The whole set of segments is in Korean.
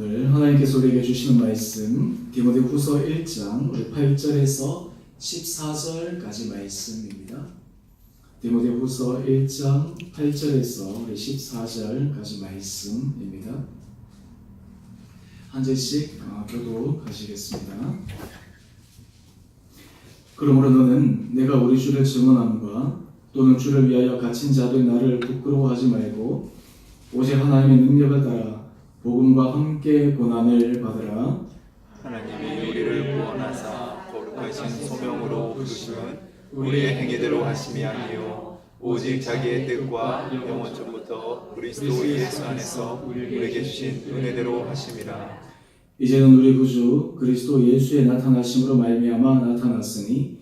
오늘 하나님께서 우리에게 주시는 말씀 디모데후서 1장 우리 8절에서 14절까지 말씀입니다. 디모데후서 1장 8절에서 우리 14절까지 말씀입니다. 한 절씩 교독하시겠습니다. 그러므로 너는 내가 우리 주를 증언함과 또는 주를 위하여 갇힌 자들 나를 부끄러워하지 말고 오직 하나님의 능력을 따라 복음과 함께 고난을 받으라. 하나님이 우리를 구원하사 거룩하신 소명으로 부르심은 우리의 행위대로 하심이 아니요 오직 자기의 뜻과 영원전부터 그리스도 예수 안에서 우리에게 주신 은혜대로 하심이라. 이제는 우리 구주 그리스도 예수의 나타나심으로 말미암아 나타났으니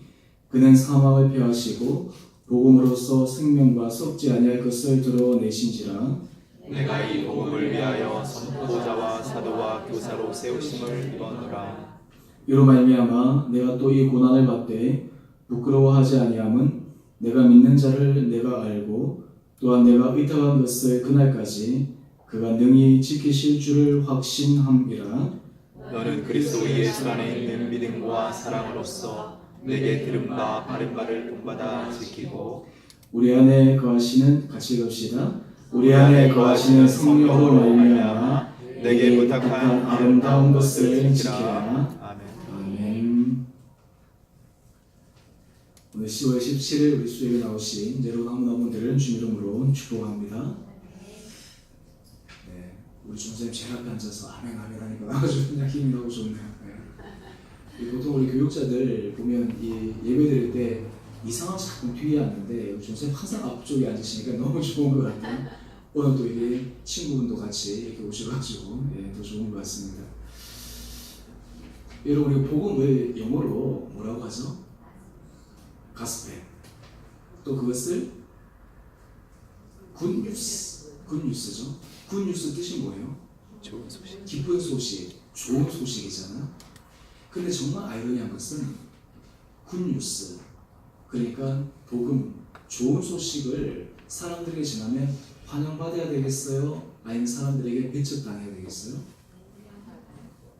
그는 사망을 폐하시고 복음으로써 생명과 썩지 아니할 것을 드러내신지라. 내가 이 복음을 위하여 선포자와 사도와 교사로 세우심을 입었노라. 이로 말미암아 내가 또 이 고난을 받되 부끄러워하지 아니함은 내가 믿는 자를 내가 알고 또한 내가 의탁한 것을 그날까지 그가 능히 지키실 줄을 확신함이라. 너는 그리스도 예수 안에 있는 믿음과 사랑으로서 내게 들은 바 바른 바를 본받아 지키고 우리 안에 거하시는 같이 읽읍시다. 우리 안에 거하시는 성령으로 말미암아 내게 부탁한 아름다운 것을 지키라. 아멘. 아멘. 오늘 10월 17일 우리 수요일에 나오신 여러분 한분한분들을 주님 이름으로 축복합니다. 네, 우리 중사님 제일 앞에 앉아서 아멘 아멘 하니까 아주 그냥 힘이 나고 좋네요. 네. 보통 우리 교육자들 보면 이 예배 드릴 때 이상한 자꾸 뒤에 앉는데 우리 중사님 항상 앞쪽에 앉으시니까 너무 좋은 것 같아요. 오늘 또 이게 친구분도 같이 이렇게 오셔가지고 더 좋은 것 같습니다. 여러분 우리 복음을 영어로 뭐라고 하죠? 가스펠. 또 그것을 굿뉴스죠. 굿뉴스 뜻이 뭐예요? 좋은 소식. 기쁜 소식, 좋은 소식이잖아요. 근데 정말 아이러니한 것은 굿뉴스, 그러니까 복음, 좋은 소식을 사람들에게 전하면 환영받아야 되겠어요? 아니면 사람들에게 배척당해야 되겠어요?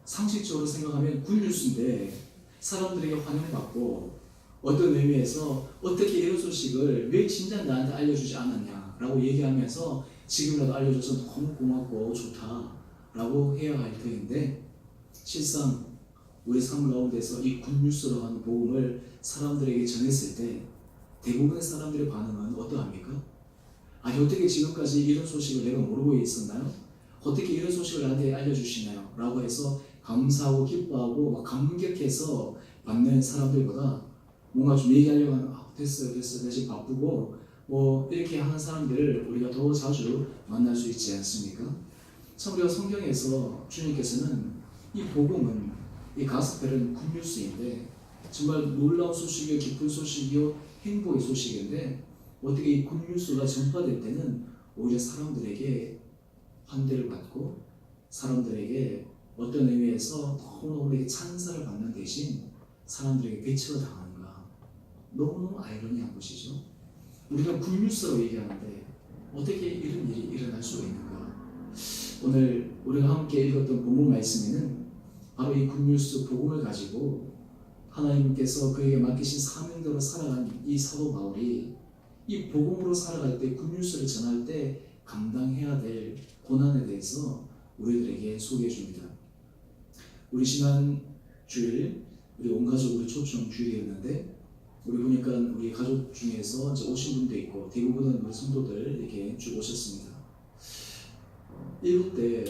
상식적으로 생각하면 굿뉴스인데 사람들에게 환영받고 어떤 의미에서 어떻게 이런 소식을 왜 진짜 나한테 알려주지 않았냐라고 얘기하면서 지금이라도 알려줘서 너무 고맙고 좋다라고 해야 할 터인데 실상 우리 삶 가운데서 이 굿뉴스라고 하는 복음을 사람들에게 전했을 때 대부분의 사람들의 반응은 어떠합니까? 아니 어떻게 지금까지 이런 소식을 내가 모르고 있었나요? 어떻게 이런 소식을 나한테 알려주시나요? 라고 해서 감사하고 기뻐하고 막 감격해서 받는 사람들보다 뭔가 좀 얘기하려고 하면 됐어요 대신 바쁘고 뭐 이렇게 하는 사람들을 우리가 더 자주 만날 수 있지 않습니까? 참 우리가 성경에서 주님께서는 이 복음은 이 가스펠은 굿뉴스인데 정말 놀라운 소식이요 기쁜 소식이요 행복의 소식인데 어떻게 이 굿뉴스가 전파될 때는 오히려 사람들에게 환대를 받고 사람들에게 어떤 의미에서 너무너무 찬사를 받는 대신 사람들에게 배척을 당하는가. 너무너무 아이러니한 것이죠. 우리가 굿뉴스라고 얘기하는데 어떻게 이런 일이 일어날 수가 있는가. 오늘 우리가 함께 읽었던 본문 말씀에는 바로 이 굿뉴스 복음을 가지고 하나님께서 그에게 맡기신 사명대로 살아간 이 사도 바울이 이 복음으로 살아갈 때 굿뉴스를 전할 때 감당해야 될 고난에 대해서 우리들에게 소개해 줍니다. 우리 지난 주일 우리 온 가족으로 초청 주일이었는데 우리 보니까 우리 가족 중에서 이제 오신 분도 있고 대부분은 우리 성도들 이렇게 쭉 오셨습니다. 1부 때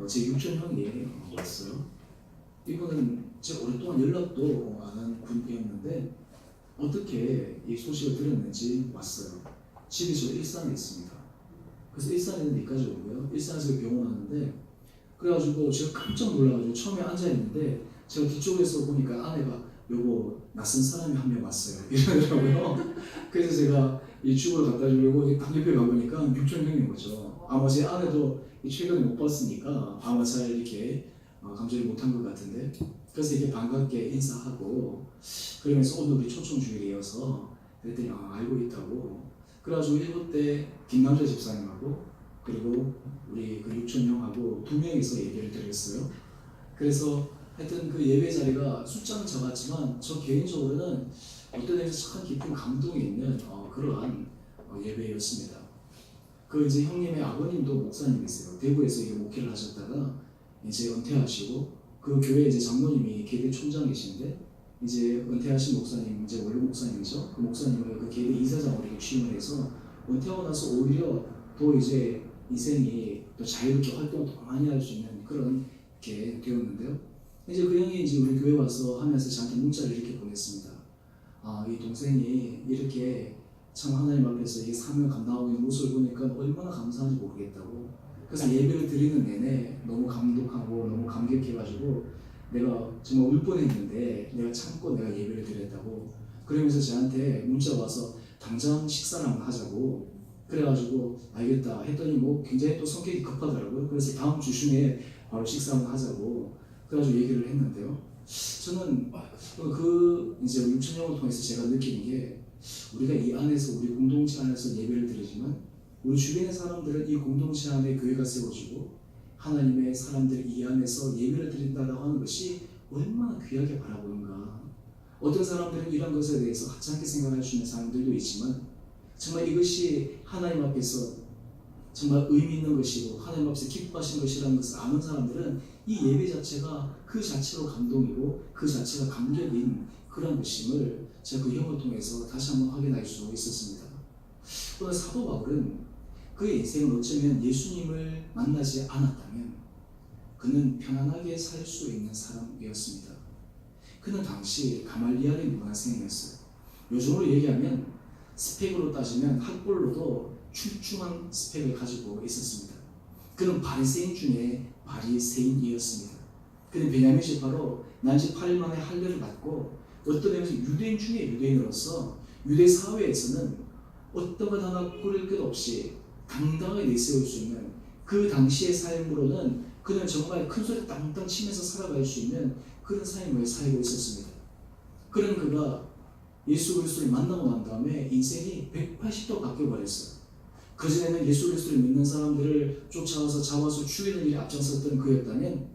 제 육촌 형이 왔어요. 이분은 제가 오랫동안 연락도 안 한 분이었는데 어떻게 이 소식을 들었는지 왔어요. 집이 저 일산에 있습니다. 그래서 일산에 있는데 이까지 오고요. 일산에서 병원 왔는데 그래가지고 제가 깜짝 놀라가지고 처음에 앉아있는데 제가 뒤쪽에서 보니까 아내가 여보 낯선 사람이 한 명 왔어요 이러더라고요. 그래서 제가 이 죽으러 갖다 주려고 딱 옆에 가보니까 육촌 형인 거죠. 아마 제 아내도 최근에 못 봤으니까 아마 잘 이렇게 감지를 못한 것 같은데 그래서 이렇게 반갑게 인사하고 그러면서 오늘 우리 초청 주일이어서 그랬더니 알고 있다고. 그래가지고 1부 때 김남재 집사님하고 그리고 우리 그 육촌 형하고 두 명이서 예배를 드렸어요. 그래서 하여튼 그 예배 자리가 숫자는 적었지만 저 개인적으로는 어떤 데서 참 깊은 감동이 있는 그러한 예배였습니다. 그 이제 형님의 아버님도 목사님이세요. 대구에서 이게 목회를 하셨다가 이제 은퇴하시고 그 교회 이제 장로님이 계대 총장이신데 이제 은퇴하신 목사님 이제 원로 목사님이죠. 그 목사님을 그 계대 이사장으로 이렇게 취임을 해서 은퇴하고 나서 오히려 또 이제 인생이 또 자유롭게 활동을 더 많이 할 수 있는 그런 게 되었는데요. 이제 그 형이 이제 우리 교회 와서 하면서 저한테 문자를 이렇게 보냈습니다. 이 동생이 이렇게 참 하나님 앞에서 이 사명을 감당하고 있는 모습을 보니까 얼마나 감사한지 모르겠다고. 그래서 예배를 드리는 내내 너무 감동하고 너무 감격해가지고 내가 정말 울 뻔했는데 내가 참고 내가 예배를 드렸다고. 그러면서 저한테 문자 와서 당장 식사를 한번 하자고. 그래가지고 알겠다 했더니 뭐 굉장히 또 성격이 급하더라고요. 그래서 다음 주 중에 바로 식사 한번 하자고. 그래가지고 얘기를 했는데요. 저는 그 이제 육천형을 통해서 제가 느끼는 게 우리가 이 안에서 우리 공동체 안에서 예배를 드리지만 우리 주변의 사람들은 이 공동체 안에 교회가 세워지고 하나님의 사람들이 이 안에서 예배를 드린다고 하는 것이 얼마나 귀하게 바라보는가. 어떤 사람들은 이런 것에 대해서 하찮게 생각할 수 있는 사람들도 있지만 정말 이것이 하나님 앞에서 정말 의미 있는 것이고 하나님 앞에서 기뻐하시는 것이라는 것을 아는 사람들은 이 예배 자체가 그 자체로 감동이고 그 자체가 감격인 그런 것임을 제가 그 형을 통해서 다시 한번 확인할 수 있었습니다. 오늘 사도 바울은 그의 인생은 어쩌면 예수님을 만나지 않았다면 그는 편안하게 살 수 있는 사람이었습니다. 그는 당시 가말리엘의 문화생이었어요. 요즘으로 얘기하면 스펙으로 따지면 학벌로도 출중한 스펙을 가지고 있었습니다. 그는 바리새인 중에 바리새인이었습니다. 그는 베냐민 지파로 난지 8일 만에 할례를 받고 어떤 의미에서 유대인 중에 유대인으로서 유대 사회에서는 어떤 것 하나 꾸릴 것 없이 당당하게 내세울 수 있는 그 당시의 삶으로는 그는 정말 큰 소리 땅땅 치면서 살아갈 수 있는 그런 삶을 살고 있었습니다. 그런 그가 예수 그리스도를 만나고 난 다음에 인생이 180도 바뀌어버렸어요. 그전에는 예수 그리스도를 믿는 사람들을 쫓아와서 잡아서 죽이는 일에 앞장섰던 그였다면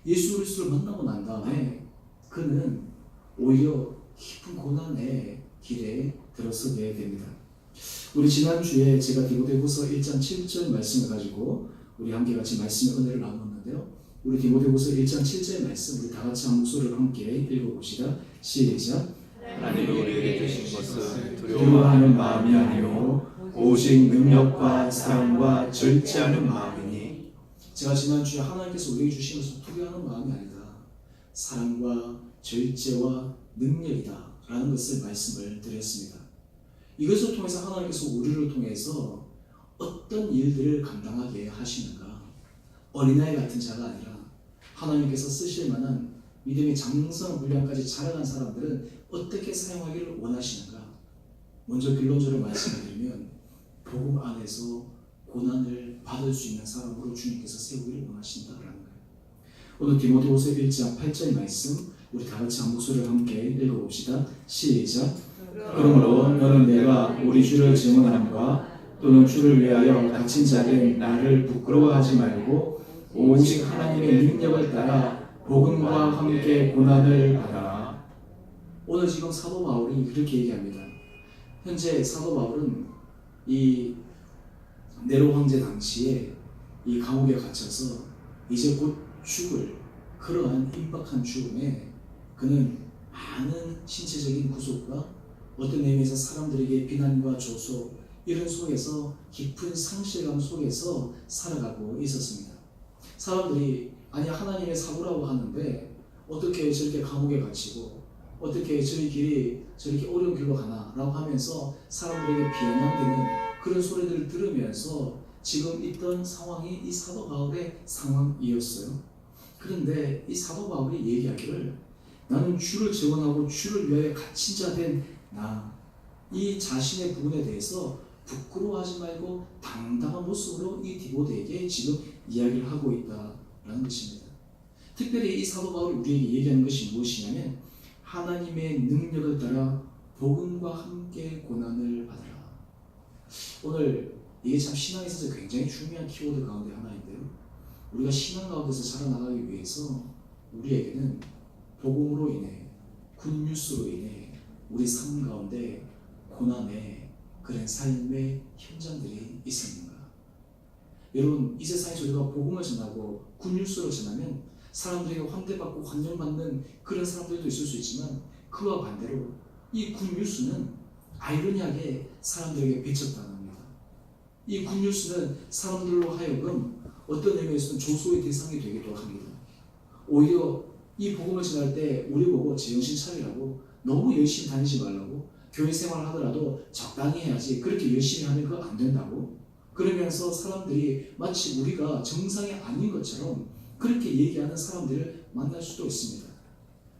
예수 그리스도를 만나고 난 다음에 그는 오히려 깊은 고난의 길에 들어서게 됩니다. 우리 지난주에 제가 디모데후서 1장 7절 말씀을 가지고 우리 함께 같이 말씀의 은혜를 나누었는데요. 우리 디모데후서 1장 7절 말씀 우리 다 같이 한 목소리로 함께 읽어봅시다. 시작. 하나님이 우리에게 주신 것은 두려워하는 마음이 아니요 오직 능력과 사랑과 절제하는 마음이니. 제가 지난주에 하나님께서 우리에게 주신 것은 두려워하는 마음이 아니다. 사랑과 절제와 능력이다 라는 것을 말씀을 드렸습니다. 이것을 통해서 하나님께서 우리를 통해서 어떤 일들을 감당하게 하시는가. 어린아이 같은 자가 아니라 하나님께서 쓰실 만한 믿음의 장성 분량까지 자라간 사람들은 어떻게 사용하기를 원하시는가. 먼저 근본적으로 말씀을 드리면 복음 안에서 고난을 받을 수 있는 사람으로 주님께서 세우기를 원하신다라는 거예요. 오늘 디모데후서 1장 8절 말씀 우리 다 같이 한 목소리로 함께 읽어봅시다. 시작. 그러므로 너는 내가 우리 주를 증언함과 또는 주를 위하여 갇힌 자된 나를 부끄러워하지 말고 오직 하나님의 능력을 따라 복음과 함께 고난을 받아라. 오늘 지금 사도 바울이 그렇게 얘기합니다. 현재 사도 바울은 이 네로 황제 당시에 이 감옥에 갇혀서 이제 곧 죽을 그러한 임박한 죽음에 그는 많은 신체적인 구속과 어떤 의미에서 사람들에게 비난과 조소 이런 속에서 깊은 상실감 속에서 살아가고 있었습니다. 사람들이 아니 하나님의 사부라고 하는데 어떻게 저렇게 감옥에 갇히고 어떻게 저희 길이 저렇게 어려운 길로 가나 라고 하면서 사람들에게 비아냥대는 그런 소리들을 들으면서 지금 있던 상황이 이 사도 바울의 상황이었어요. 그런데 이 사도 바울이 얘기하기를 나는 주를 증언하고 주를 위하여 갇힌 자 된 나 이 자신의 부분에 대해서 부끄러워하지 말고 당당한 모습으로 이 디모데에게 지금 이야기를 하고 있다라는 것입니다. 특별히 이 사도 바울이 우리에게 얘기하는 것이 무엇이냐면 하나님의 능력을 따라 복음과 함께 고난을 받으라. 오늘 이게 참 신앙에 있어서 굉장히 중요한 키워드 가운데 하나인데요. 우리가 신앙 가운데서 자라나가기 위해서 우리에게는 복음으로 인해, 굿뉴스로 인해 우리 삶 가운데 고난의 그런 삶의 현장들이 있습니다. 여러분, 이 세상에서 우리가 복음을 전하고 굿뉴스를 전하면 사람들에게 환대받고 환영받는 그런 사람들도 있을 수 있지만, 그와 반대로 이 굿뉴스는 아이러니하게 사람들에게 배척당합니다. 이 굿뉴스는 사람들로 하여금 어떤 의미에서는 조소의 대상이 되기도 합니다. 오히려 이 복음을 전할 때 우리 보고 정신 차리라고, 너무 열심히 다니지 말라고, 교회 생활을 하더라도 적당히 해야지, 그렇게 열심히 하면 그거 안 된다고, 그러면서 사람들이 마치 우리가 정상이 아닌 것처럼 그렇게 얘기하는 사람들을 만날 수도 있습니다.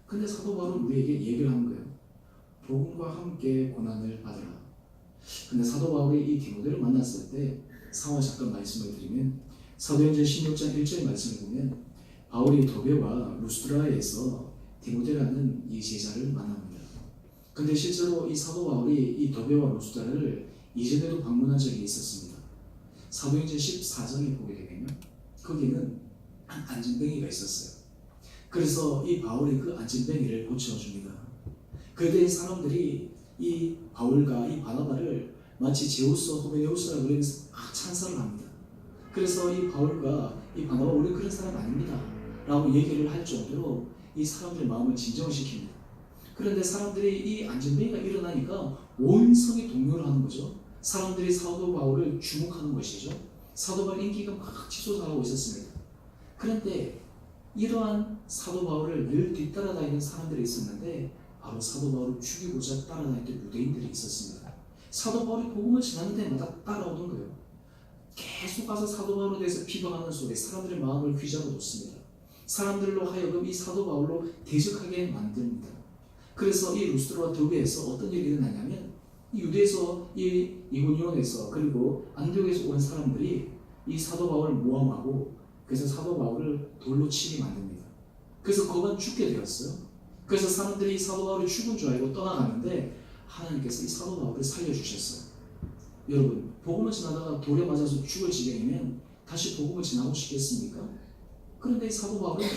근데 사도 바울은 우리에게 얘기를 하는 거예요. 복음과 함께 고난을 받으라. 근데 사도 바울이 이 디모데를 만났을 때 상황을 잠깐 말씀을 드리면, 사도행전 16장 1절 말씀을 보면 바울이 도베와 루스드라에서 디모데라는 이 제자를 만납니다. 근데 실제로 이 사도 바울이 이 도베와 루스드라를 이전에도 방문한 적이 있었습니다. 사도행전 14장에 보게 되면 거기는 한 안진뱅이가 있었어요. 그래서 이 바울이 그 안진뱅이를 고쳐줍니다. 그때 사람들이 이 바울과 이 바나바를 마치 제우스 호메네우스라고 그러면서 찬사를 합니다. 그래서 이 바울과 이 바나바, 우리 그런 사람 아닙니다 라고 얘기를 할 정도로 이 사람들의 마음을 진정을 시킵니다. 그런데 사람들이 이 안진뱅이가 일어나니까 온 성이 동요를 하는 거죠. 사람들이 사도 바울을 주목하는 것이죠. 사도 바울 인기가 막 치솟아가고 있었습니다. 그런데 이러한 사도 바울을 늘 뒤따라다니는 사람들이 있었는데, 바로 사도 바울을 죽이고자 따라다니던 유대인들이 있었습니다. 사도 바울이 복음을 전하는 데마다 따라오던 거예요. 계속 가서 사도 바울에 대해서 비방하는 소리, 사람들의 마음을 휘잡아뒀습니다. 사람들로 하여금 이 사도 바울로 대적하게 만듭니다. 그래서 이 루스드라와 더베에서 어떤 일이 일어나냐면, 유대에서 이 이고니온에서 그리고 안디옥에서 온 사람들이 이 사도 바울을 모함하고, 그래서 사도 바울을 돌로 치게 만듭니다. 그래서 그만 죽게 되었어요. 그래서 사람들이 이 사도 바울이 죽은 줄 알고 떠나가는데 하나님께서 이 사도 바울을 살려주셨어요. 여러분, 복음을 전하다가 돌에 맞아서 죽을 지경이면 다시 복음을 전하고 싶겠습니까? 그런데 이 사도 바울은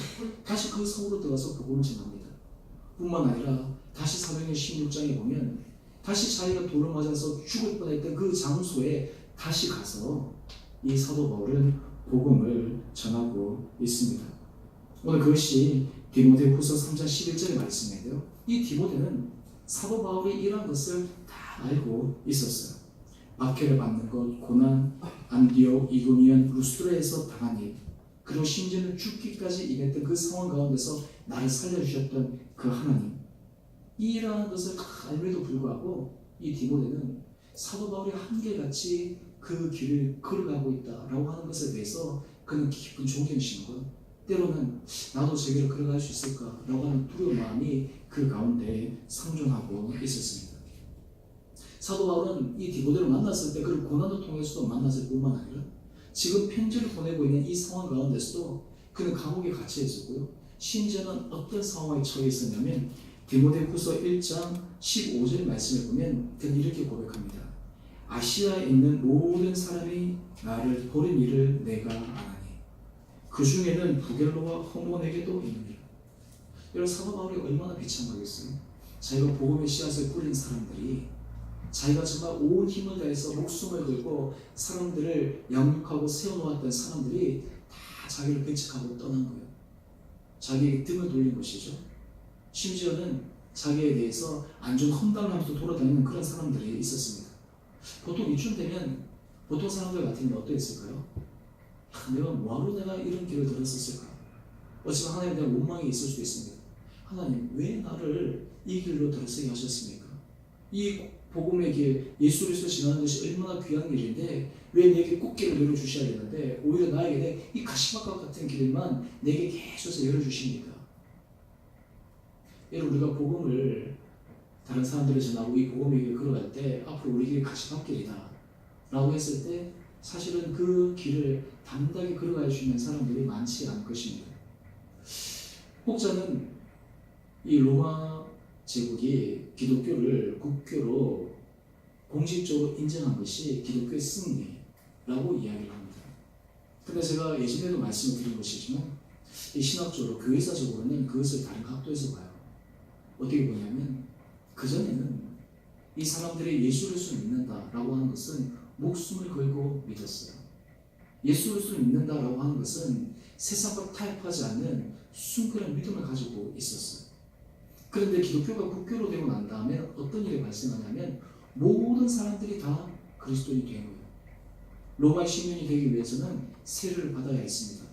다시 그 성으로 들어가서 복음을 전합니다. 뿐만 아니라 다시 사도행전 16장에 보면 다시 자기가 돌을 맞아서 죽을 뻔했던 그 장소에 다시 가서 이 사도 바울은 복음을 전하고 있습니다. 오늘 그것이 디모데후서 3장 11절의 말씀인데요. 이 디모데는 사도 바울이 이러한 것을 다 알고 있었어요. 박해를 받는 것, 고난, 안디옥, 이고니온, 루스드라에서 당한 일, 그리고 심지어는 죽기까지 임했던 그 상황 가운데서 나를 살려주셨던 그 하나님, 이러한 것을 다 알면도 불구하고 이 디모데는 사도 바울이 한결같이 그 길을 걸어가고 있다라고 하는 것에 대해서 그는 깊은 존경심과, 때로는 나도 저 길을 걸어갈 수 있을까라고 하는 두려운 마음이 그 가운데 상존하고 있었습니다. 사도 바울은 이 디모데를 만났을 때 그를 고난을 통해서도 만났을 뿐만 아니라 지금 편지를 보내고 있는 이 상황 가운데서도 그는 감옥에 갇혀 있었고요. 심지어는 어떤 상황에 처해 있었냐면, 디모데후서 1장 15절 말씀을 보면 그는 이렇게 고백합니다. 아시아에 있는 모든 사람이 나를 버린 일을 내가 아나니 그 중에는 부겔로와 허몬에게도 있느니라. 여러분, 사도 바울이 얼마나 비참하겠어요. 자기가 복음의 씨앗을 뿌린 사람들이, 자기가 정말 온 힘을 다해서 목숨을 걸고 사람들을 양육하고 세워놓았던 사람들이 다 자기를 배척하고 떠난 거예요. 자기에게 등을 돌린 것이죠. 심지어는 자기에 대해서 안 좋은 험담을 하면서 돌아다니는 그런 사람들이 있었습니다. 보통 이쯤 되면 보통 사람들 같으면 어떠했을까요? 내가 뭐하러 내가 이런 길을 들었었을까? 어쩌면 하나님에 대한 원망이 있을 수도 있습니다. 하나님, 왜 나를 이 길로 들어서게 하셨습니까? 이 복음의 길, 예수 그리스도 지나는 것이 얼마나 귀한 길인데 왜 내게 꽃길을 열어주셔야 되는데 오히려 나에게 이 가시밭과 같은 길만 내게 계속 열어주십니까? 여러분, 우리가 복음을 다른 사람들이 전하고 이 복음의 길을 걸어갈 때 앞으로 우리 길이 가시밭길이다 라고 했을 때 사실은 그 길을 담대하게 걸어갈 수 있는 사람들이 많지 않을 것입니다. 혹자는 이 로마 제국이 기독교를 국교로 공식적으로 인정한 것이 기독교의 승리, 라고 이야기를 합니다. 근데 제가 예전에도 말씀을 드린 것이지만 이 신학적으로 교회사적으로는 그것을 다른 각도에서 봐요. 어떻게 보냐면 그전에는 이 사람들이 예수 그리스도를 믿는다라고 하는 것은 목숨을 걸고 믿었어요. 예수 그리스도를 믿는다라고 하는 것은 세상과 타협하지 않는 순결한 믿음을 가지고 있었어요. 그런데 기독교가 국교로 되고 난 다음에 어떤 일이 발생하냐면 모든 사람들이 다 그리스도인이 된 거예요. 로마 시민이 되기 위해서는 세례를 받아야 했습니다.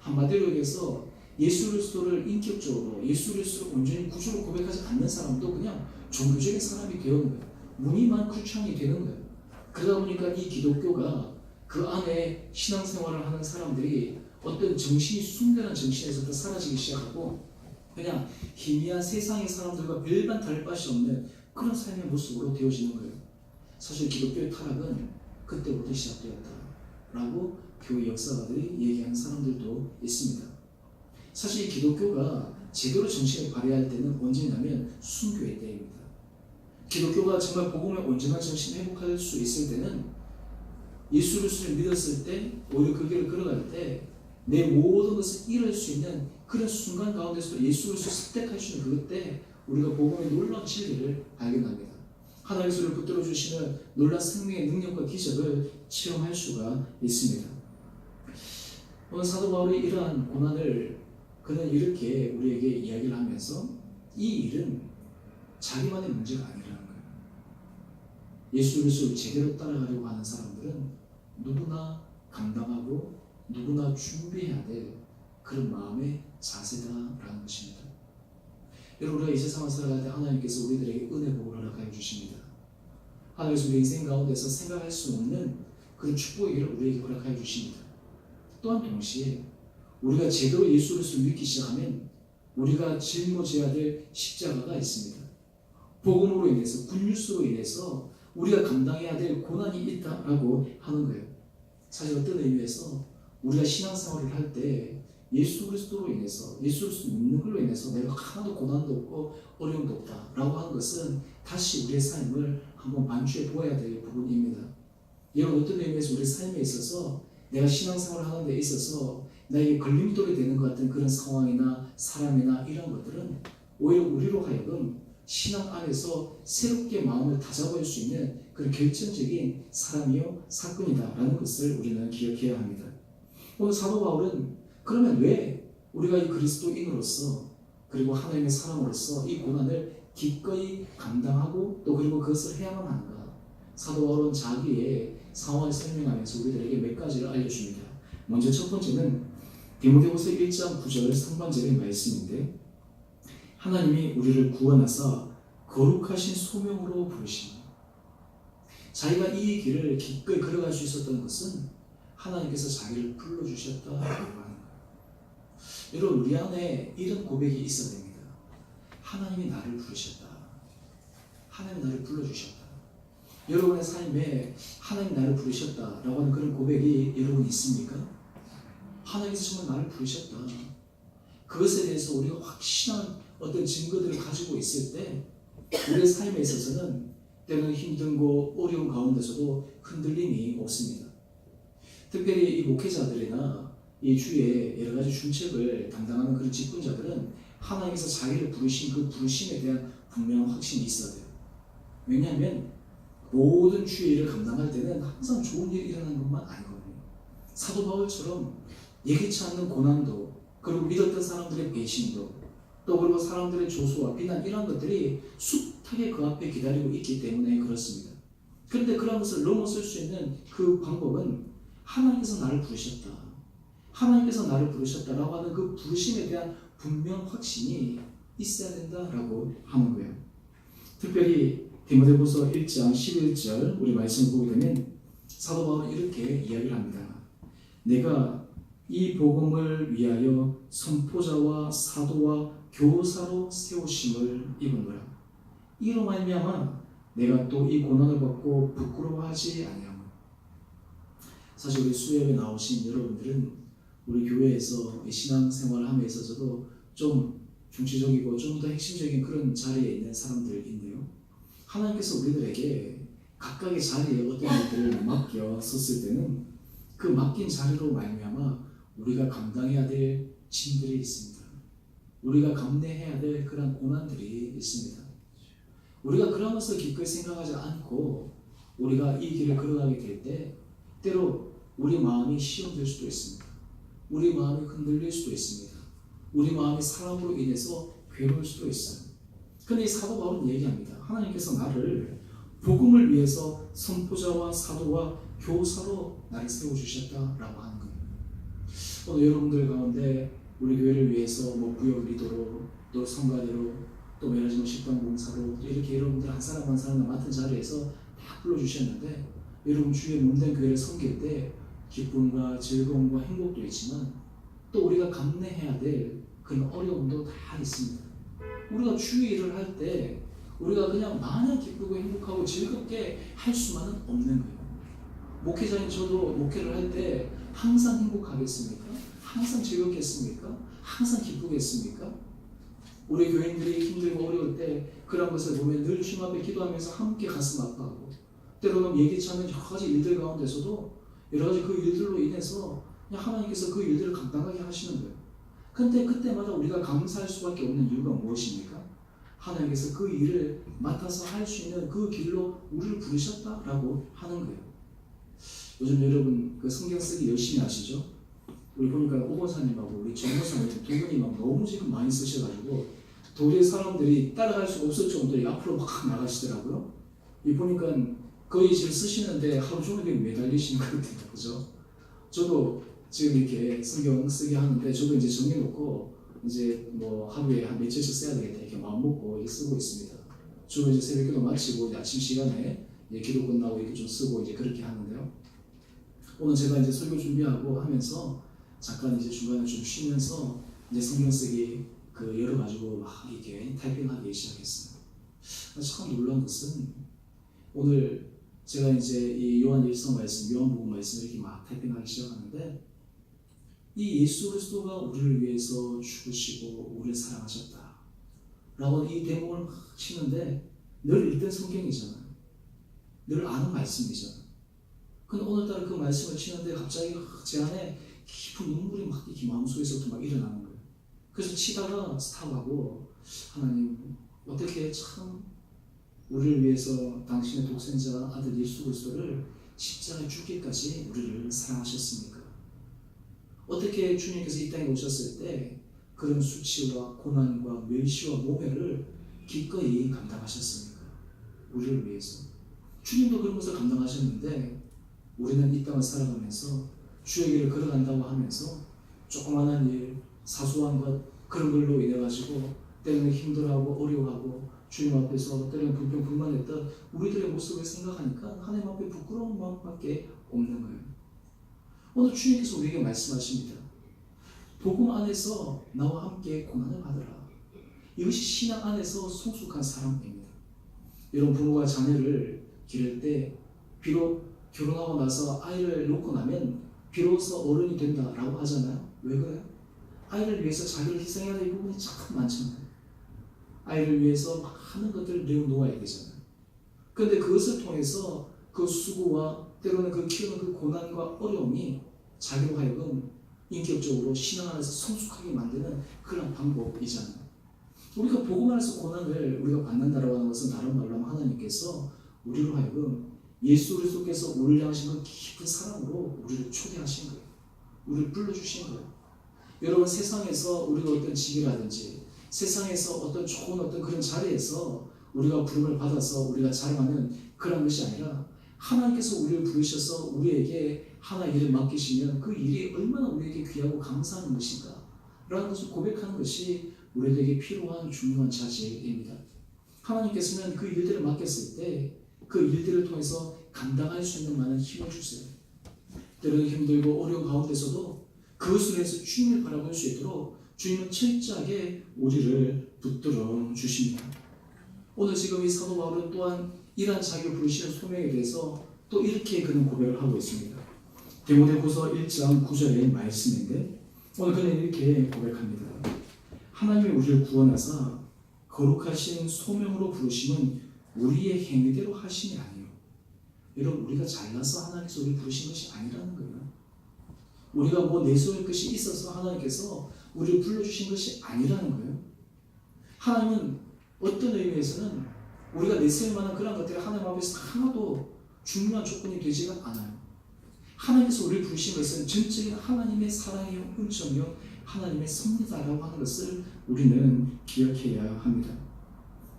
한마디로 얘기해서 예수 그리스도를 인격적으로 예수 그리스도를 온전히 구주로 고백하지 않는 사람도 그냥 종교적인 사람이 되는 거예요. 무늬만 크리스찬이 되는 거예요. 그러다 보니까 이 기독교가 그 안에 신앙생활을 하는 사람들이 어떤 정신이 순결한 정신에서부터 사라지기 시작하고 그냥 희미한 세상의 사람들과 별반 다를 바시 없는 그런 삶의 모습으로 되어지는 거예요. 사실 기독교의 타락은 그때부터 시작되었다라고 교회 역사가들이 얘기하는 사람들도 있습니다. 사실 기독교가 제대로 정신을 발휘할 때는 언제냐면 순교의 때입니다. 기독교가 정말 복음의 온전한 정신을 회복할 수 있을 때는 예수 그리스도를 믿었을 때 오히려 그 길을 걸어갈 때 내 모든 것을 잃을 수 있는 그런 순간 가운데서도 예수 그리스도를 습득할 수 있는 그것 때 우리가 복음의 놀라운 진리를 발견합니다. 하나님께서 우리를 붙들어 주시는 놀라운 생명의 능력과 기적을 체험할 수가 있습니다. 오늘 사도 바울이 이러한 고난을 그는 이렇게 우리에게 이야기를 하면서 이 일은 자기만의 문제가 아니라는 거예요. 예수 그리스도를 제대로 따라가려고 하는 사람들은 누구나 감당하고 누구나 준비해야 될 그런 마음의 자세다라는 것입니다. 여러분, 우리가 이 세상을 살아갈 때 하나님께서 우리들에게 은혜 복을 허락하여 주십니다. 하나님께서 우리 인생 가운데서 생각할 수 없는 그런 축복의 길을 우리에게 허락하여 주십니다. 또한 동시에 우리가 제대로 예수 그리스도를 믿기 시작하면 우리가 짊어져야 될 십자가가 있습니다. 복음으로 인해서, 굿뉴스로 인해서 우리가 감당해야 될 고난이 있다라고 하는 거예요. 사실 어떤 의미에서 우리가 신앙생활을 할 때 예수 그리스도로 인해서, 예수 그리스도 믿는 걸로 인해서 내가 하나도 고난도 없고 어려움도 없다라고 하는 것은 다시 우리의 삶을 한번 반추해 보아야 될 부분입니다. 이런 어떤 의미에서 우리 삶에 있어서 내가 신앙생활을 하는 데 있어서 나에게 걸림돌이 되는 것 같은 그런 상황이나 사람이나 이런 것들은 오히려 우리로 하여금 신앙 안에서 새롭게 마음을 다잡을 수 있는 그런 결정적인 사람이요 사건이다라는 것을 우리는 기억해야 합니다. 오늘 사도 바울은 그러면 왜 우리가 이 그리스도인으로서 그리고 하나님의 사람으로서 이 고난을 기꺼이 감당하고 또 그리고 그것을 해야만 하는가? 사도 바울은 자기의 상황을 설명하면서 우리들에게 몇 가지를 알려줍니다. 먼저 첫 번째는 디모데후서 1장 9절 상반절의 말씀인데 하나님이 우리를 구원하사 거룩하신 소명으로 부르시니 자기가 이 길을 기꺼이 걸어갈 수 있었던 것은 하나님께서 자기를 불러주셨다라고 하는 거예요. 여러분, 우리 안에 이런 고백이 있어야 됩니다. 하나님이 나를 부르셨다. 하나님이 나를 불러주셨다. 여러분의 삶에 하나님이 나를 부르셨다라고 하는 그런 고백이 여러분 있습니까? 하나님께서 정말 나를 부르셨다. 그것에 대해서 우리가 확실한 어떤 증거들을 가지고 있을 때 우리의 삶에 있어서는 때로는 힘들고 어려운 가운데서도 흔들림이 없습니다. 특별히 이 목회자들이나 이 주의 여러 가지 중책을 담당하는 그런 직분자들은 하나님께서 자기를 부르신 그 부르심에 대한 분명한 확신이 있어야 돼요. 왜냐하면 모든 주의 일을 감당할 때는 항상 좋은 일이 일어나는 것만 아니거든요. 사도 바울처럼 예기치 않는 고난도 그리고 믿었던 사람들의 배신도 또 그리고 사람들의 조소와 비난 이런 것들이 숱하게 그 앞에 기다리고 있기 때문에 그렇습니다. 그런데 그런 것을 넘어설 수 있는 그 방법은 하나님께서 나를 부르셨다. 하나님께서 나를 부르셨다라고 하는 그 부르심에 대한 분명 확신이 있어야 된다라고 하는 거예요. 특별히 디모데후서 1장 11절 우리 말씀을 보게 되면 사도 바울은 이렇게 이야기를 합니다. 내가 이 복음을 위하여 선포자와 사도와 교사로 세우심을 입은노라. 이로 말미암아 내가 또 이 고난을 받고 부끄러워하지 아니하노라. 사실 우리 수협에 나오신 여러분들은 우리 교회에서 신앙생활을 함에 있어서도 좀 중시적이고 좀 더 핵심적인 그런 자리에 있는 사람들인데요. 하나님께서 우리들에게 각각의 자리에 어떤 일들을 맡겨 섰을 때는 그 맡긴 자리로 말미암아 우리가 감당해야 될 짐들이 있습니다. 우리가 감내해야 될 그런 고난들이 있습니다. 우리가 그런 것을 기꺼이 생각하지 않고 우리가 이 길을 걸어가게 될 때 때로 우리 마음이 시험될 수도 있습니다. 우리 마음이 흔들릴 수도 있습니다. 우리 마음이 사람으로 인해서 괴로울 수도 있어요. 근데 이 사도 바울은 얘기합니다. 하나님께서 나를 복음을 위해서 선포자와 사도와 교사로 나를 세워주셨다라고 하는 거예요. 오늘 여러분들 가운데 우리 교회를 위해서 뭐 구역 리더로 또 성가대로 또 예를 들면 식당 봉사로 이렇게 여러분들 한 사람 한 사람 맡은 자리에서 다 불러주셨는데 여러분 주의 몸된 교회를 섬길 때 기쁨과 즐거움과 행복도 있지만 또 우리가 감내해야 될 그런 어려움도 다 있습니다. 우리가 주의 일을 할 때 우리가 그냥 마냥 기쁘고 행복하고 즐겁게 할 수만은 없는 거예요. 목회자인 저도 목회를 할 때 항상 행복하겠습니까? 항상 즐겁겠습니까? 항상 기쁘겠습니까? 우리 교인들이 힘들고 어려울 때 그런 것을 보면 늘 주님 앞에 기도하면서 함께 가슴 아파하고 때로는 예기치 않은 여러 가지 일들 가운데서도 여러 가지 그 일들로 인해서 그냥 하나님께서 그 일들을 감당하게 하시는 거예요. 근데 그때마다 우리가 감사할 수밖에 없는 이유가 무엇입니까? 하나님께서 그 일을 맡아서 할 수 있는 그 길로 우리를 부르셨다라고 하는 거예요. 요즘 여러분 그 성경 쓰기 열심히 하시죠? 우리 보니까 오건사님하고 우리 정호사님 두 분이 막 너무 지금 많이 쓰셔가지고 도리어 사람들이 따라갈 수 없을 정도로 앞으로 막 나가시더라고요. 이 보니까 거의 지금 쓰시는데 하루 종일 매달리시는 것 같아요. 그죠? 저도 지금 이렇게 성경 쓰게 하는데 저도 이제 정해놓고 이제 뭐 하루에 한 며칠씩 써야 되겠다 이렇게 마음 먹고 이렇게 쓰고 있습니다. 주로 이제 새벽기도 마치고 이제 아침 시간에 이제 기도 끝나고 이렇게 좀 쓰고 이제 그렇게 하는데요. 오늘 제가 이제 설교 준비하고 하면서 잠깐 이제 중간에 좀 쉬면서 이제 성경 쓰기 그 열어가지고 막 이렇게 타이핑하기 시작했어요. 참 놀라운 것은 오늘 제가 이제 이 요한 1서 말씀, 요한복음 말씀 이렇게 막 타이핑하기 시작하는데 이 예수 그리스도가 우리를 위해서 죽으시고 우리를 사랑하셨다 라고 이 대목을 막 치는데 늘 읽던 성경이잖아요. 늘 아는 말씀이잖아요. 근데 오늘따라 그 말씀을 치는데 갑자기 제 안에 깊은 눈물이 막 이렇게 마음속에서부터 막 일어나는 거예요. 그래서 치다가 스탑하고 하나님 어떻게 참 우리를 위해서 당신의 독생자 아들 예수 그리스도를 십자가에 죽기까지 우리를 사랑하셨습니까? 어떻게 주님께서 이 땅에 오셨을 때 그런 수치와 고난과 멸시와 모멸을 기꺼이 감당하셨습니까? 우리를 위해서. 주님도 그런 것을 감당하셨는데 우리는 이 땅을 살아가면서 주의 길을 걸어간다고 하면서 조그마한 일, 사소한 것 그런 걸로 인해 가지고 때로는 힘들어하고 어려워하고 주님 앞에서 때로는 불평불만했던 우리들의 모습을 생각하니까 하나님 앞에 부끄러운 마음밖에 없는 거예요. 오늘 주님께서 우리에게 말씀하십니다. 복음 안에서 나와 함께 고난을 받으라. 이것이 신앙 안에서 성숙한 사람입니다. 여러분 부모가 자녀를 기를 때 비록 결혼하고 나서 아이를 놓고 나면 비로소 어른이 된다라고 하잖아요. 왜 그래요? 아이를 위해서 자기를 희생해야 될 부분이 참 많잖아요. 아이를 위해서 많은 것들을 내어놓아야 되잖아요. 그런데 그것을 통해서 그 수고와 때로는 그 키우는 그 고난과 어려움이 자기로 하여금 인격적으로 신앙 안에서 성숙하게 만드는 그런 방법이잖아요. 우리가 복음 안에서 고난을 우리가 받는다라고 하는 것은 다른 말로 하면 하나님께서 우리로 하여금 예수 그리스도께서 우리를 향하신 그 깊은 사랑으로 우리를 초대하신 거예요. 우리를 불러주신 거예요. 여러분 세상에서 우리가 어떤 직이라든지 세상에서 어떤 좋은 어떤 그런 자리에서 우리가 부름을 받아서 우리가 자랑하는 그런 것이 아니라 하나님께서 우리를 부르셔서 우리에게 하나의 일을 맡기시면 그 일이 얼마나 우리에게 귀하고 감사한 것인가 라는 것을 고백하는 것이 우리에게 필요한 중요한 자질입니다. 하나님께서는 그 일들을 맡겼을 때 그 일들을 통해서 감당할 수 있는 많은 힘을 주세요. 때로는 힘들고 어려운 가운데서도 그것을 위해서 주님을 바라볼 수 있도록 주님은 철저하게 우리를 붙들어 주십니다. 오늘 지금 이 사도 바울은 또한 이러한 자기를 부르시는 소명에 대해서 또 이렇게 그는 고백을 하고 있습니다. 디모데후서 1장 9절의 말씀인데 오늘 그는 이렇게 고백합니다. 하나님이 우리를 구원하사 거룩하신 소명으로 부르심은 우리의 행위대로 하심이 아니요. 여러분 우리가 잘나서 하나님께서 우리를 부르신 것이 아니라는 거예요. 우리가 뭐 내세울 것이 있어서 하나님께서 우리를 불러주신 것이 아니라는 거예요. 하나님은 어떤 의미에서는 우리가 내세울 만한 그런 것들이 하나님 앞에서 하나도 중요한 조건이 되지가 않아요. 하나님께서 우리를 부르신 것은 전적인 하나님의 사랑이요 은총이요 하나님의 섭리다라고 하는 것을 우리는 기억해야 합니다.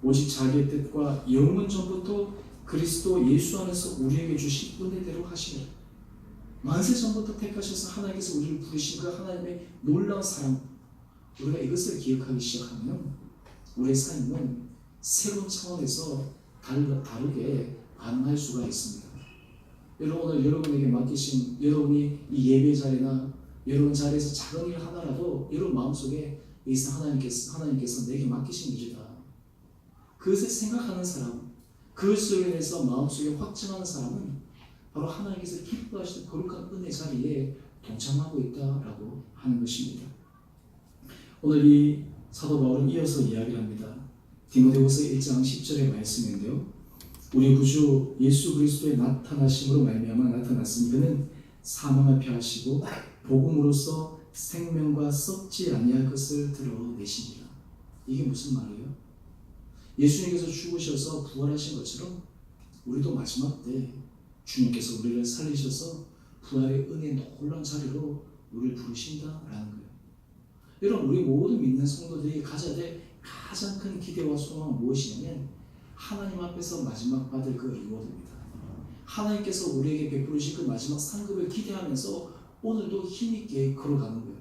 오직 자기의 뜻과 영원 전부터 그리스도 예수 안에서 우리에게 주신 은혜대로 하시며 만세 전부터 택하셔서 하나님께서 우리를 부르신 그 하나님의 놀라운 사랑, 우리가 이것을 기억하기 시작하면 우리의 삶은 새로운 차원에서 다르게 반응할 수가 있습니다. 여러분, 오늘 여러분에게 맡기신 여러분이 이 예배 자리나 여러분 자리에서 작은 일 하나라도 여러분 마음속에 이상 하나님께서 내게 맡기신 일이다. 그것을 생각하는 사람, 그것으로 인해서 마음속에 확증하는 사람은 바로 하나님께서 기뻐하시는 거룩한 은혜 자리에 동참하고 있다라고 하는 것입니다. 오늘 이 사도 바울은 이어서 이야기를 합니다. 디모데후서 1장 10절의 말씀인데요. 우리 구주 예수 그리스도의 나타나심으로 말미암아 나타났으니 그는 사망을 폐하시고 복음으로써 생명과 썩지 아니할 것을 드러내시니라. 이게 무슨 말이에요? 예수님께서 죽으셔서 부활하신 것처럼 우리도 마지막 때 주님께서 우리를 살리셔서 부활의 은혜의 놀라운 자리로 우리를 부르신다라는 거예요. 여러분, 우리 모든 믿는 성도들이 가져야 될 가장 큰 기대와 소망은 무엇이냐면 하나님 앞에서 마지막 받을 그 리워드입니다. 하나님께서 우리에게 베푸르신 그 마지막 상급을 기대하면서 오늘도 힘있게 걸어가는 거예요.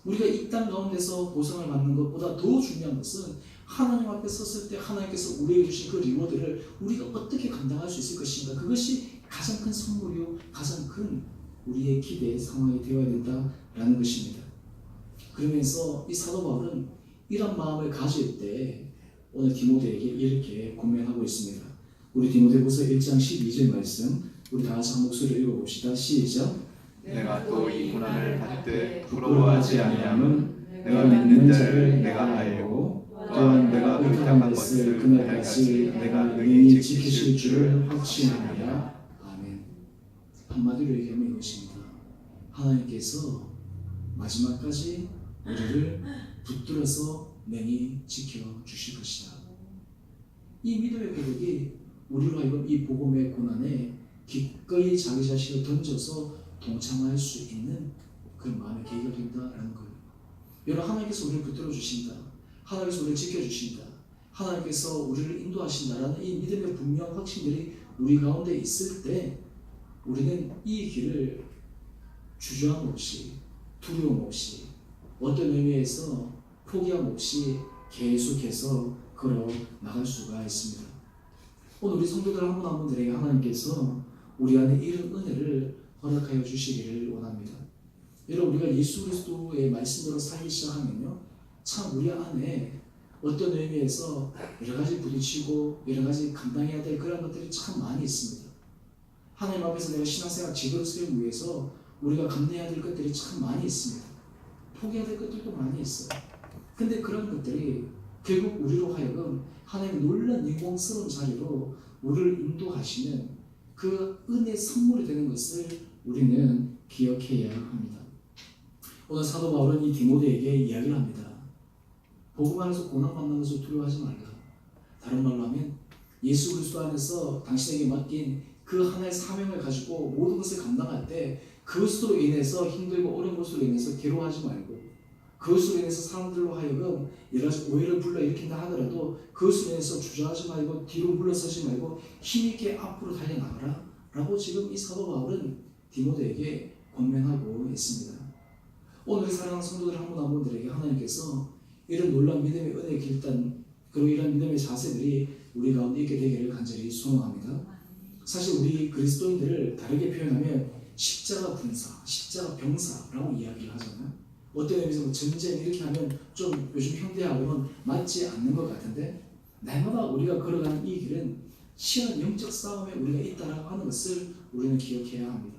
우리가 이 땅 가운데서 보상을 받는 것보다 더 중요한 것은 하나님 앞에 섰을 때 하나님께서 우리에게 주신 그 리워드를 우리가 어떻게 감당할 수 있을 것인가. 그것이 가장 큰 선물이요 가장 큰 우리의 기대의 상황이 되어야 된다라는 것입니다. 그러면서 이 사도 바울은 이런 마음을 가질 때 오늘 디모데에게 이렇게 권면하고 있습니다. 우리 디모데후서 1장 12절 말씀 우리 다 같이 한 목소리로 읽어봅시다. 시작. 내가 또 이 고난을 받되 부러워하지 아니함은 내가 믿는 자를 내가 알고 또한 내가 의탁한 것을 그날까지 내가 능히 지키실 줄을 확신하노라. 아멘. 한마디로 얘기하면 이것입니다. 하나님께서 마지막까지 우리를 붙들어서 능히 지켜주실 것이다. 이 믿음의 고백이 우리로 하여금 이 복음의 고난에 기꺼이 자기 자신을 던져서 동참할 수 있는 그런 마음의 계기가 된다라는 거예요. 여러분, 하나님께서 우리를 붙들어 주신다. 하나님께서 우리를 지켜주신다. 하나님께서 우리를 인도하신다라는 이 믿음의 분명 확신들이 우리 가운데 있을 때 우리는 이 길을 주저함 없이 두려움 없이 어떤 의미에서 포기함 없이 계속해서 걸어 나갈 수가 있습니다. 오늘 우리 성도들 한 분 한 분들에게 하나님께서 우리 안에 이런 은혜를 허락하여 주시기를 원합니다. 여러분, 우리가 예수 그리스도의 말씀대로 살기 시작하면요, 참 우리 안에 어떤 의미에서 여러 가지 부딪히고 여러 가지 감당해야 될 그런 것들이 참 많이 있습니다. 하나님 앞에서 내가 신앙생활 제대로 쓰기 위해서 우리가 감내해야 될 것들이 참 많이 있습니다. 포기해야 될 것들도 많이 있어요. 근데 그런 것들이 결국 우리로 하여금 하나님의 놀라운 영광스러운 자리로 우리를 인도하시는 그 은혜의 선물이 되는 것을 우리는 기억해야 합니다. 오늘 사도 바울은 이 디모데에게 이야기를 합니다. 복음 안에서 고난받는 것을 두려워하지 말라. 다른 말로 하면 예수 그리스도 안에서 당신에게 맡긴 그 하나의 사명을 가지고 모든 것을 감당할 때 그것으로 인해서 힘들고 어려운 것으로 인해서 괴로워하지 말고, 그것으로 인해서 사람들로 하여금 여러 가지 오해를 불러일으킨다 하더라도 그것으로 인해서 주저하지 말고 뒤로 물러서지 말고 힘있게 앞으로 달려나가라 라고 지금 이 사도 바울은 디모데에게 권면하고 있습니다. 오늘 사랑하는 성도들 한 분 한 분들에게 하나님께서 이런 놀라운 믿음의 은혜의 길단, 그리고 이런 믿음의 자세들이 우리 가운데 있게 되기를 간절히 소망합니다. 사실 우리 그리스도인들을 다르게 표현하면 십자가 군사, 십자가 병사라고 이야기를 하잖아요. 어떤 의미에서 전쟁 이렇게 하면 좀 요즘 현대하고는 맞지 않는 것 같은데, 날마다 우리가 걸어가는 이 길은 시한 영적 싸움에 우리가 있다라고 하는 것을 우리는 기억해야 합니다.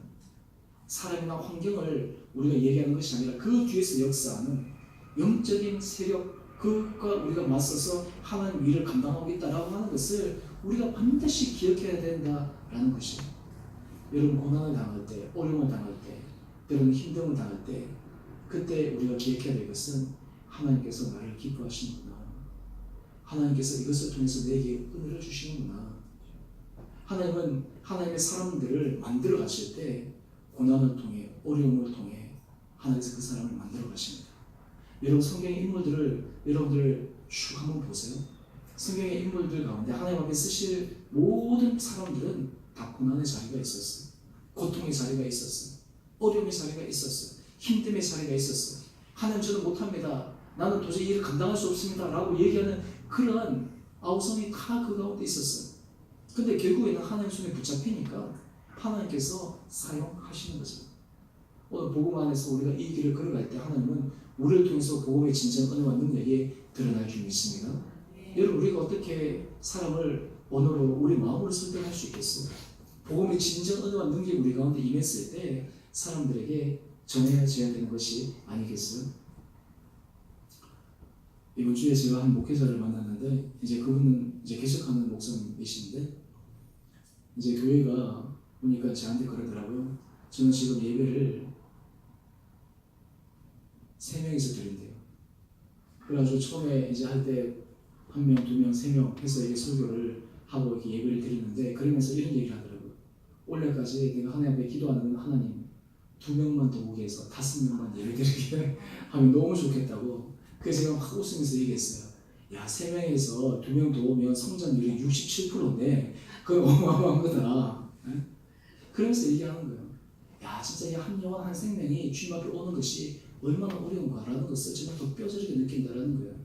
사람이나 환경을 우리가 얘기하는 것이 아니라 그 뒤에서 역사하는 영적인 세력, 그것과 우리가 맞서서 하나님 일을 감당하고 있다라고 하는 것을 우리가 반드시 기억해야 된다라는 것이에요. 여러분, 고난을 당할 때, 어려움을 당할 때 때로는 힘듦을 당할 때 그때 우리가 기억해야 될 것은 하나님께서 나를 기뻐하시는구나. 하나님께서 이것을 통해서 내게 은혜를 주시는구나. 하나님은 하나님의 사람들을 만들어 가실 때 고난을 통해 어려움을 통해 하나님께서 그 사람을 만들어 가십니다. 여러분 성경의 인물들을 여러분들 쭉 한번 보세요. 성경의 인물들 가운데 하나님 앞에 쓰실 모든 사람들은 다 고난의 자리가 있었어요. 고통의 자리가 있었어요. 어려움의 자리가 있었어요. 힘듦의 자리가 있었어요. 하나님 저는 못합니다. 나는 도저히 일을 감당할 수 없습니다. 라고 얘기하는 그러한 아우성이 다 그 가운데 있었어요. 근데 결국에는 하나님 손에 붙잡히니까 하나님께서 사용하시는 거죠. 오늘 복음 안에서 우리가 이 길을 걸어갈 때 하나님은 우리를 통해서 복음의 진정 은혜와 능력이 드러날 줄 믿습니다. 여러분 우리가 어떻게 사람을 언어로 우리 마음으로 설득할 수 있겠어요? 복음의 진정 은혜와 능력이 우리 가운데 임했을 때 사람들에게 전해져야 되는 것이 아니겠어요? 이번 주에 제가 한 목회자를 만났는데 이제 그분은 이제 계속하는 목사님이신데 이제 교회가 보니까 저한테 그러더라고요. 저는 지금 예배를 3명이서 드린대요. 그래가지고 처음에 이제 할 때 1명, 2명, 3명 해서 이렇게 설교를 하고 이렇게 예배를 드리는데 그러면서 이런 얘기를 하더라고요. 올해까지 내가 하나님 앞에 기도하는 하나님 2명만 더 오게 해서 5명만 예배 드리게 하면 너무 좋겠다고. 그래서 제가 막 웃으면서 얘기했어요. 야 3명에서 2명 더 오면 성장률이 67%인데 그건 어마어마한 거다. 그러면서 얘기하는 거예요. 야 진짜 이 한 영혼 한 생명이 주님 앞에 오는 것이 얼마나 어려운가라는 것을 정말 더 뼈저리게 느낀다라는 거예요.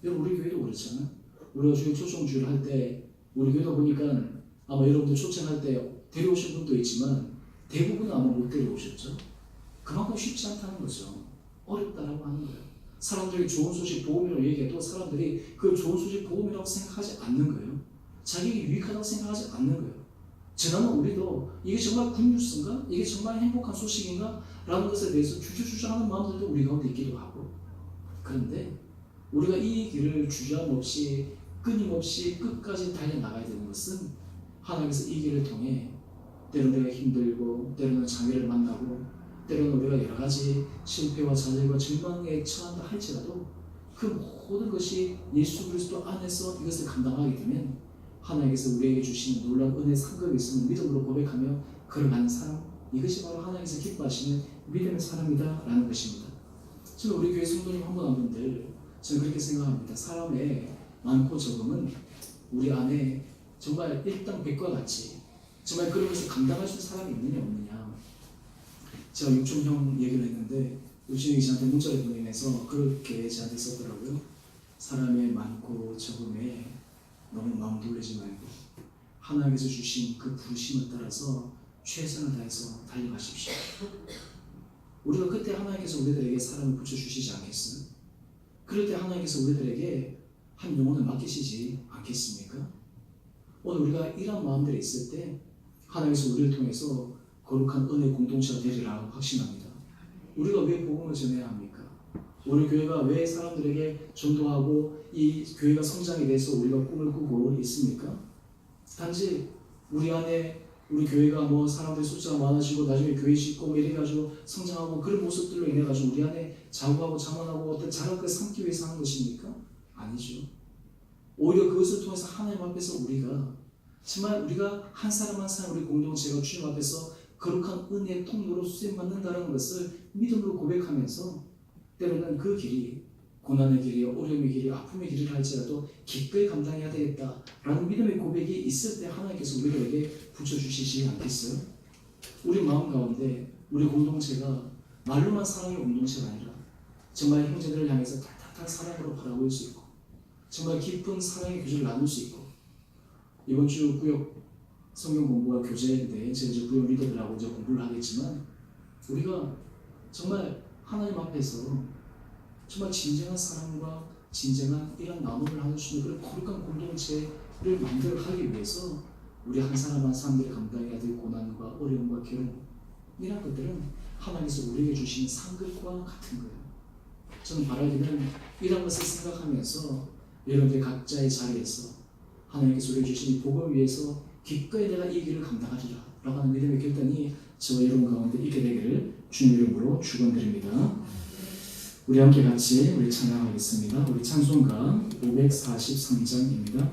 여러분 우리 교회도 그렇잖아요. 우리가 주일 초청주일 할 때 우리 교회도 보니까 아마 여러분들 초청할 때 데려오신 분도 있지만 대부분은 아마 못 데려오셨죠. 그만큼 쉽지 않다는 거죠. 어렵다라고 하는 거예요. 사람들이 좋은 소식 복음이라고 얘기해도 사람들이 그 좋은 소식 복음이라고 생각하지 않는 거예요. 자기에게 유익하다고 생각하지 않는 거예요. 지난번 우리도 이게 정말 굿뉴스인가? 이게 정말 행복한 소식인가? 라는 것에 대해서 주저주저하는 마음들도 우리 가운데 있기도 하고. 그런데 우리가 이 길을 주저함 없이 끊임없이 끝까지 달려나가야 되는 것은 하나님께서 이 길을 통해 때로는 내가 힘들고 때로는 장애를 만나고 때로는 우리가 여러 가지 실패와 좌절과 절망에 처한다 할지라도 그 모든 것이 예수 그리스도 안에서 이것을 감당하게 되면 하나님께서 우리에게 주시는 놀라운 은혜 상급이 있음을 믿음으로 고백하며 걸어가는 사람, 이것이 바로 하나님께서 기뻐하시는 믿음의 사람이다 라는 것입니다. 저는 우리 교회 성도님 한 분 한 분들 저는 그렇게 생각합니다. 사람의 많고 적음은 우리 안에 정말 일당백과 같이 정말 그러면서 감당할 수 있는 사람이 있느냐 없느냐. 제가 육촌형 얘기를 했는데 육촌형이 저한테 문자를 보내면서 그렇게 저한테 썼더라고요. 사람의 많고 적음에 너무 마음 돌리지 말고 하나님께서 주신 그 부르심을 따라서 최선을 다해서 달려가십시오. 우리가 그때 하나님께서 우리들에게 사람을 붙여주시지 않겠어요? 그럴 때 하나님께서 우리들에게 한 영혼을 맡기시지 않겠습니까? 오늘 우리가 이런 마음들이 있을 때 하나님께서 우리를 통해서 거룩한 은혜 공동체가 되리라 확신합니다. 우리가 왜 복음을 전해야 합니까? 우리 교회가 왜 사람들에게 전도하고 이 교회가 성장에 대해서 우리가 꿈을 꾸고 있습니까? 단지 우리 안에 우리 교회가 뭐 사람들 숫자가 많아지고 나중에 교회 짓고 이래가지고 성장하고 그런 모습들로 인해가지고 우리 안에 자고하고 자만하고 어떤 자랑을 삼기 위해서 하는 것입니까? 아니죠. 오히려 그것을 통해서 하나님 앞에서 우리가 정말 우리가 한 사람 한 사람 우리 공동체가 주님 앞에서 거룩한 은혜의 통로로 수행받는다는 것을 믿음으로 고백하면서 때로는 그 길이 고난의 길이, 어려움의 길이, 아픔의 길을 할지라도 기꺼이 감당해야 되겠다라는 믿음의 고백이 있을 때 하나님께서 우리에게 붙여주시지 않겠어요? 우리 마음 가운데 우리 공동체가 말로만 사랑의 공동체가 아니라 정말 형제들을 향해서 따뜻한 사랑으로 바라볼 수 있고 정말 깊은 사랑의 교제를 나눌 수 있고 이번 주 구역 성경 공부가 교재인데 제가 이제 구역 리더들하고 이제 공부를 하겠지만 우리가 정말 하나님 앞에서 정말 진정한 사랑과 진정한 이런 나눔을 할 수 있는 그런 거룩한 공동체를 만들어 하기 위해서 우리 한 사람 한 사람들이 감당해야 될 고난과 어려움과 괴로움 이런 것들은 하나님께서 우리에게 주신 상급과 같은 거예요. 저는 바라기는 이런 것을 생각하면서 여러분들 각자의 자리에서 하나님께서 우리에게 주신 이 복음을 위해서 기꺼이 내가 이 길을 감당하리라 라고 하는 믿음의 결단이 저와 여러분 가운데 있게 되기를 주님 이름으로 축원드립니다. 우리 함께 같이 우리 찬양하겠습니다. 우리 찬송가 543장입니다.